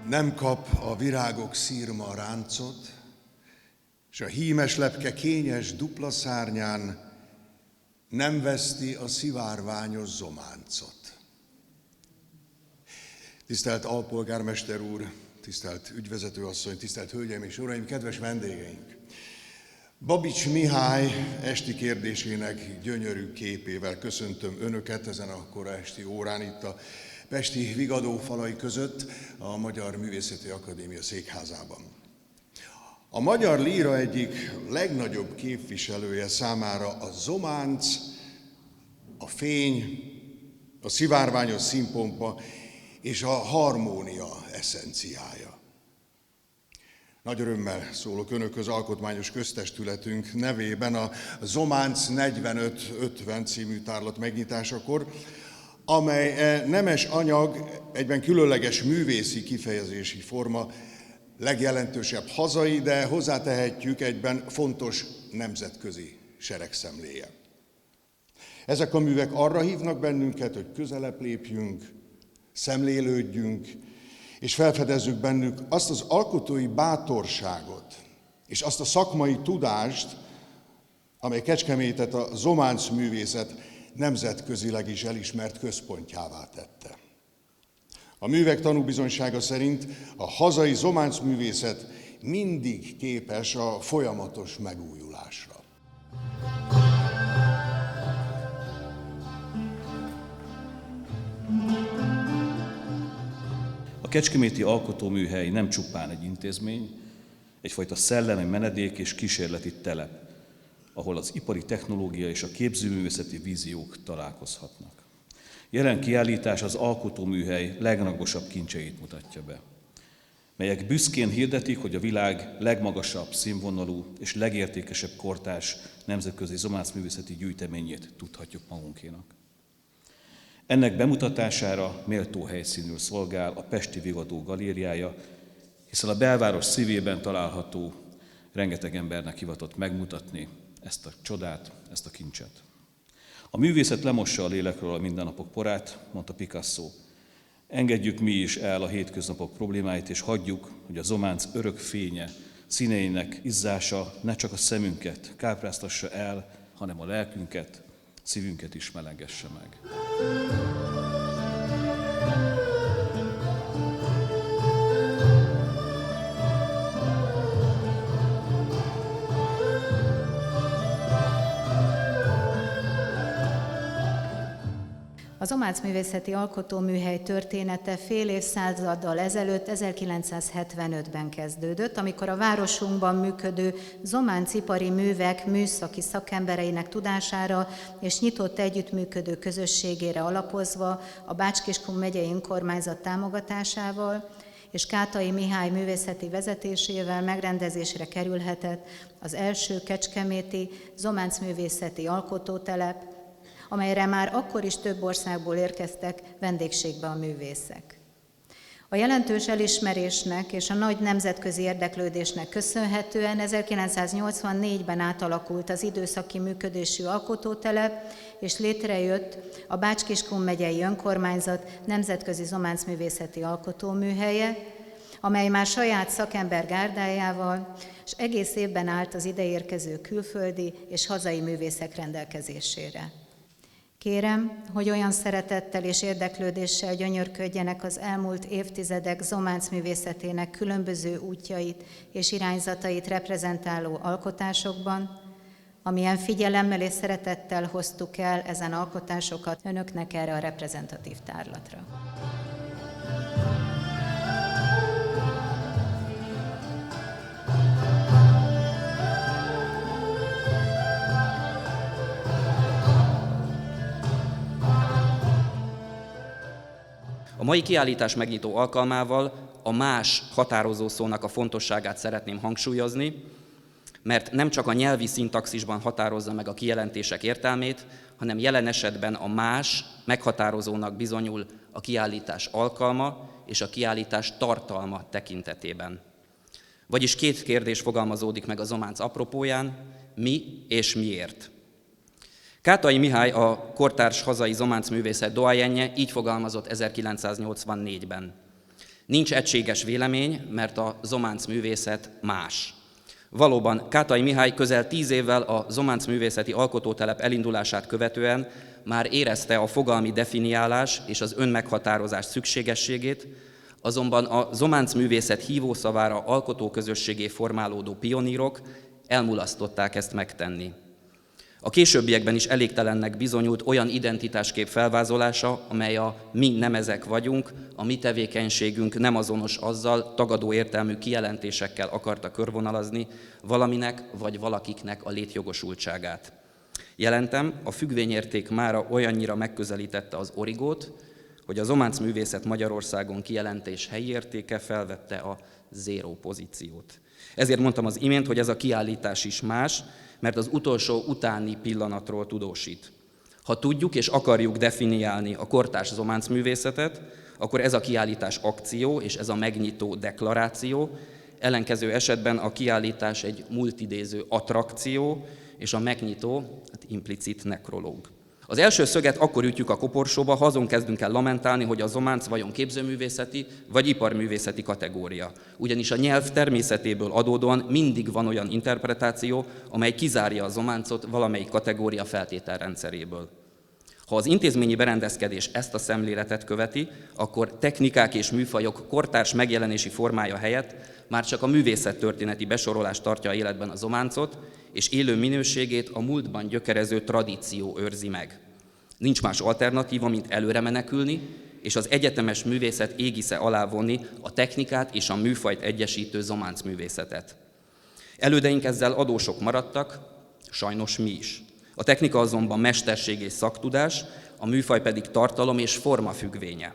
Nem kap a virágok szírma ráncot, és a hímes lepke kényes dupla szárnyán nem veszti a szivárványos zománcot. Tisztelt alpolgármester úr, tisztelt ügyvezetőasszony, tisztelt hölgyeim és uraim, kedves vendégeink! Babics Mihály esti kérdésének gyönyörű képével köszöntöm Önöket ezen a kora esti órán itt a pesti Vigadó falai között a Magyar Művészeti Akadémia székházában. A magyar líra egyik legnagyobb képviselője számára a zománc, a fény, a szivárványos színpompa és a harmónia eszenciája. Nagy örömmel szólok Önökhöz alkotmányos köztestületünk nevében a Zománc 45-50 című tárlat megnyitásakor, amely nemes anyag, egyben különleges művészi kifejezési forma, legjelentősebb hazai, de hozzátehetjük egyben fontos nemzetközi seregszemléje. Ezek a művek arra hívnak bennünket, hogy közelebb lépjünk, szemlélődjünk, és felfedezzük bennük azt az alkotói bátorságot, és azt a szakmai tudást, amely Kecskemétet a zománc művészet nemzetközileg is elismert központjává tette. A művek tanúbizonysága szerint a hazai zománc művészet mindig képes a folyamatos megújulásra. A kecskeméti alkotóműhely nem csupán egy intézmény, egyfajta szellemi menedék és kísérleti telep, ahol az ipari technológia és a képzőművészeti víziók találkozhatnak. Jelen kiállítás az alkotóműhely legrangosabb kincseit mutatja be, melyek büszkén hirdetik, hogy a világ legmagasabb színvonalú és legértékesebb kortárs nemzetközi zománcművészeti gyűjteményét tudhatjuk magunkénak. Ennek bemutatására méltó helyszínül szolgál a Pesti Vigadó galériája, hiszen a belváros szívében található, rengeteg embernek hivatott megmutatni ezt a csodát, ezt a kincset. A művészet lemossa a lélekről a mindennapok porát, mondta Picasso. Engedjük mi is el a hétköznapok problémáit, és hagyjuk, hogy a zománc örök fénye, színeinek izzása ne csak a szemünket kápráztassa el, hanem a lelkünket, szívünket is melegesse meg. A zománcművészeti alkotóműhely története fél évszázaddal ezelőtt, 1975-ben kezdődött, amikor a városunkban működő zománcipari művek műszaki szakembereinek tudására és nyitott együttműködő közösségére alapozva a Bács-Kiskun megyei önkormányzat támogatásával és Kátai Mihály művészeti vezetésével megrendezésre kerülhetett az első kecskeméti zománcművészeti alkotótelep, amelyre már akkor is több országból érkeztek vendégségbe a művészek. A jelentős elismerésnek és a nagy nemzetközi érdeklődésnek köszönhetően 1984-ben átalakult az időszaki működésű alkotótelep, és létrejött a Bács-Kiskun megyei önkormányzat nemzetközi zománcművészeti alkotóműhelye, amely már saját szakember gárdájával, és egész évben állt az ideérkező külföldi és hazai művészek rendelkezésére. Kérem, hogy olyan szeretettel és érdeklődéssel gyönyörködjenek az elmúlt évtizedek zománcművészetének különböző útjait és irányzatait reprezentáló alkotásokban, amilyen figyelemmel és szeretettel hoztuk el ezen alkotásokat önöknek erre a reprezentatív tárlatra. A mai kiállítás megnyitó alkalmával a más határozó szónak a fontosságát szeretném hangsúlyozni, mert nem csak a nyelvi szintaxisban határozza meg a kijelentések értelmét, hanem jelen esetben a más meghatározónak bizonyul a kiállítás alkalma és a kiállítás tartalma tekintetében. Vagyis két kérdés fogalmazódik meg a zománc apropóján, mi és miért. Kátai Mihály, a kortárs hazai zománcművészet doyenje így fogalmazott 1984-ben. Nincs egységes vélemény, mert a zománc művészet más. Valóban Kátai Mihály közel 10 évvel a Zománc művészeti alkotótelep elindulását követően már érezte a fogalmi definiálás és az önmeghatározás szükségességét, azonban a zománc művészet hívószavára alkotóközösségé formálódó pionírok elmulasztották ezt megtenni. A későbbiekben is elégtelennek bizonyult olyan identitáskép felvázolása, amely a mi nem ezek vagyunk, a mi tevékenységünk nem azonos azzal, tagadó értelmű kijelentésekkel akarta körvonalazni valaminek vagy valakiknek a létjogosultságát. Jelentem, a függvényérték mára olyannyira megközelítette az origót, hogy a zománc művészet Magyarországon kijelentés helyi értéke felvette a zéró pozíciót. Ezért mondtam az imént, hogy ez a kiállítás is más, mert az utolsó utáni pillanatról tudósít. Ha tudjuk és akarjuk definiálni a kortárs zománc művészetet, akkor ez a kiállítás akció és ez a megnyitó deklaráció, ellenkező esetben a kiállítás egy multidéző attrakció, és a megnyitó implicit nekrológ. Az első szöget akkor ütjük a koporsóba, ha azon kezdünk el lamentálni, hogy a zománc vajon képzőművészeti vagy iparművészeti kategória. Ugyanis a nyelv természetéből adódóan mindig van olyan interpretáció, amely kizárja a zománcot valamelyik kategória feltételrendszeréből. Ha az intézményi berendezkedés ezt a szemléletet követi, akkor technikák és műfajok kortárs megjelenési formája helyett már csak a művészettörténeti besorolás tartja életben a zománcot, és élő minőségét a múltban gyökerező tradíció őrzi meg. Nincs más alternatíva, mint előre menekülni, és az egyetemes művészet égisze alá vonni a technikát és a műfajt egyesítő zománc művészetet. Elődeink ezzel adósok maradtak, sajnos mi is. A technika azonban mesterség és szaktudás, a műfaj pedig tartalom és forma függvénye.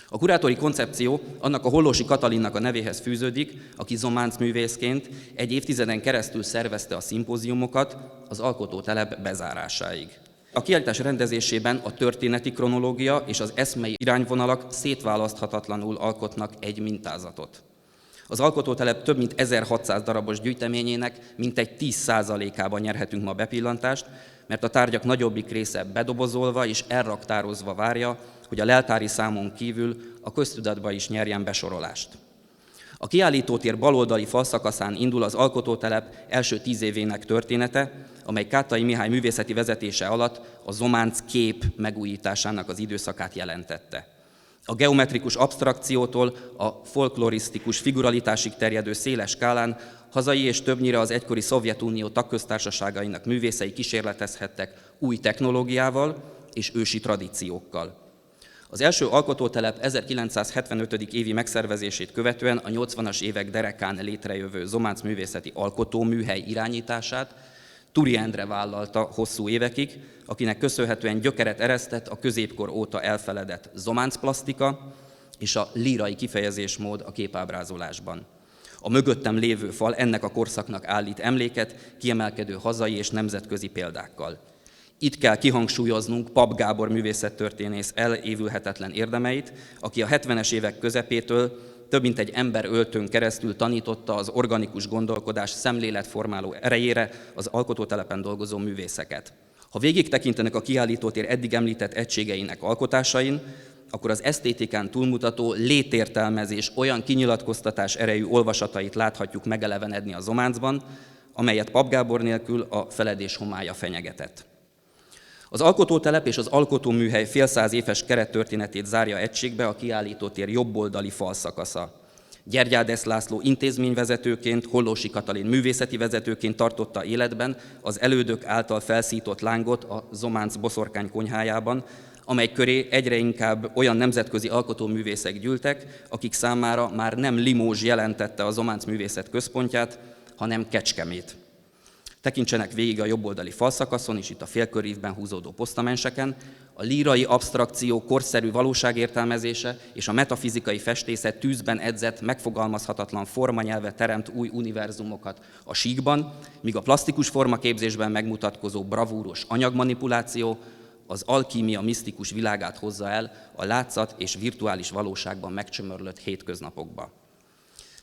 A kurátori koncepció annak a Hollósy Katalinnak a nevéhez fűződik, aki zománc művészként egy évtizeden keresztül szervezte a szimpóziumokat az alkotótelep bezárásáig. A kiállítás rendezésében a történeti kronológia és az eszmei irányvonalak szétválaszthatatlanul alkotnak egy mintázatot. Az alkotótelep több mint 1600 darabos gyűjteményének mintegy 10%-ában nyerhetünk ma bepillantást, mert a tárgyak nagyobbik része bedobozolva és elraktározva várja, hogy a leltári számon kívül a köztudatba is nyerjen besorolást. A kiállítótér baloldali falszakaszán indul az alkotótelep első 10 évének története, amely Kátai Mihály művészeti vezetése alatt a zománc kép megújításának az időszakát jelentette. A geometrikus absztrakciótól a folklorisztikus figuralitásig terjedő széles skálán hazai és többnyire az egykori Szovjetunió tagköztársaságainak művészei kísérletezhettek új technológiával és ősi tradíciókkal. Az első alkotótelep 1975. évi megszervezését követően a 80-as évek derekán létrejövő zománc művészeti alkotóműhely irányítását Turi Endre vállalta hosszú évekig, akinek köszönhetően gyökeret eresztett a középkor óta elfeledett zománcplasztika és a lírai kifejezésmód a képábrázolásban. A mögöttem lévő fal ennek a korszaknak állít emléket kiemelkedő hazai és nemzetközi példákkal. Itt kell kihangsúlyoznunk Pap Gábor művészettörténész elévülhetetlen érdemeit, aki a 70-es évek közepétől több mint egy emberöltőn keresztül tanította az organikus gondolkodás szemléletformáló erejére az alkotótelepen dolgozó művészeket. Ha végig tekintenek a kiállítótér eddig említett egységeinek alkotásain, akkor az esztétikán túlmutató létértelmezés olyan kinyilatkoztatás erejű olvasatait láthatjuk megelevenedni a zománcban, amelyet Pap Gábor nélkül a feledés homálya fenyegetett. Az alkotótelep és az alkotóműhely fél száz éves kerettörténetét zárja egységbe a kiállítótér jobboldali falszakasza. Gyergyádes László intézményvezetőként, Hollósy Katalin művészeti vezetőként tartotta életben az elődök által felszított lángot a zománc boszorkány konyhájában, amely köré egyre inkább olyan nemzetközi alkotóművészek gyűltek, akik számára már nem Limoges jelentette a zománc művészet központját, hanem Kecskemét. Tekintsenek végig a jobboldali falszakaszon és itt a félkörívben húzódó posztamenseken, a lírai absztrakció korszerű valóságértelmezése és a metafizikai festészet tűzben edzett, megfogalmazhatatlan formanyelve teremt új univerzumokat a síkban, míg a plastikus formaképzésben megmutatkozó bravúros anyagmanipuláció az alkímia misztikus világát hozza el a látszat és virtuális valóságban megcsömörlött hétköznapokba.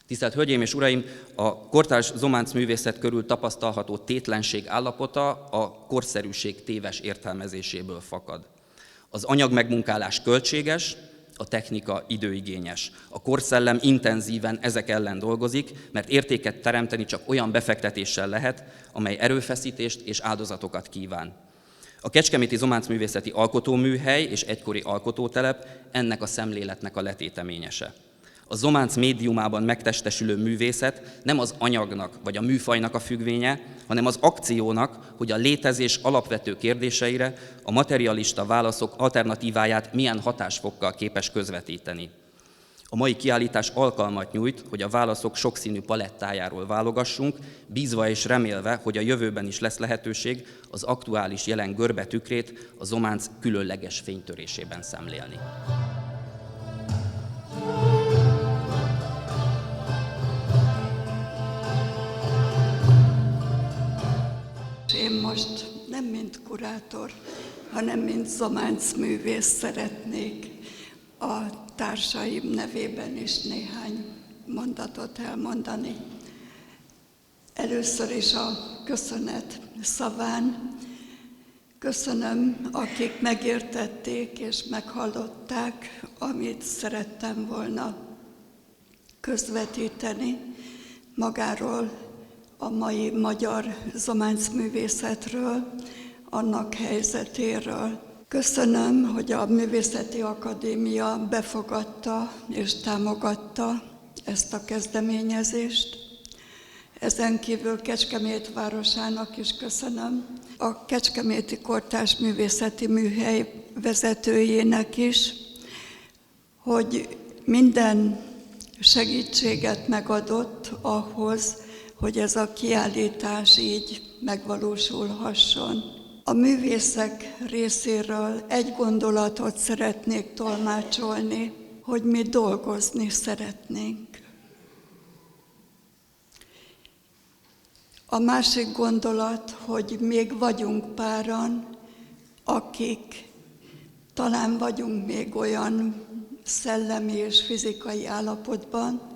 Tisztelt Hölgyeim és Uraim, a kortárs zománc művészet körül tapasztalható tétlenség állapota a korszerűség téves értelmezéséből fakad. Az anyagmegmunkálás költséges, a technika időigényes. A korszellem intenzíven ezek ellen dolgozik, mert értéket teremteni csak olyan befektetéssel lehet, amely erőfeszítést és áldozatokat kíván. A Kecskeméti Zománcművészeti Alkotóműhely és egykori alkotótelep ennek a szemléletnek a letéteményese. A zománc médiumában megtestesülő művészet nem az anyagnak vagy a műfajnak a függvénye, hanem az akciónak, hogy a létezés alapvető kérdéseire a materialista válaszok alternatíváját milyen hatásfokkal képes közvetíteni. A mai kiállítás alkalmat nyújt, hogy a válaszok sokszínű palettájáról válogassunk, bízva és remélve, hogy a jövőben is lesz lehetőség az aktuális jelen görbe tükrét a zománc különleges fénytörésében szemlélni. Én most nem mint kurátor, hanem mint zománcművész szeretnék a társaim nevében is néhány mondatot elmondani. Először is a köszönet szaván. Köszönöm, akik megértették és meghallották, amit szerettem volna közvetíteni magáról, a mai magyar zománcművészetről, annak helyzetéről. Köszönöm, hogy a Művészeti Akadémia befogadta és támogatta ezt a kezdeményezést. Ezen kívül Kecskemét városának is köszönöm, a Kecskeméti Kortárs Művészeti Műhely vezetőjének is, hogy minden segítséget megadott ahhoz, hogy ez a kiállítás így megvalósulhasson. A művészek részéről egy gondolatot szeretnék tolmácsolni, hogy mi dolgozni szeretnénk. A másik gondolat, hogy még vagyunk páran, akik talán vagyunk még olyan szellemi és fizikai állapotban,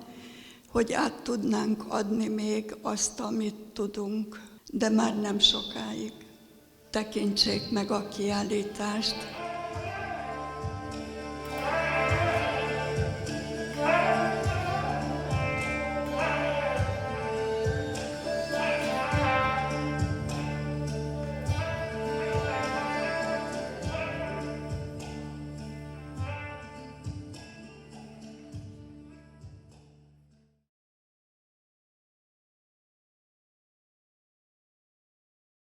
hogy át tudnánk adni még azt, amit tudunk, de már nem sokáig. Tekintsék meg a kiállítást.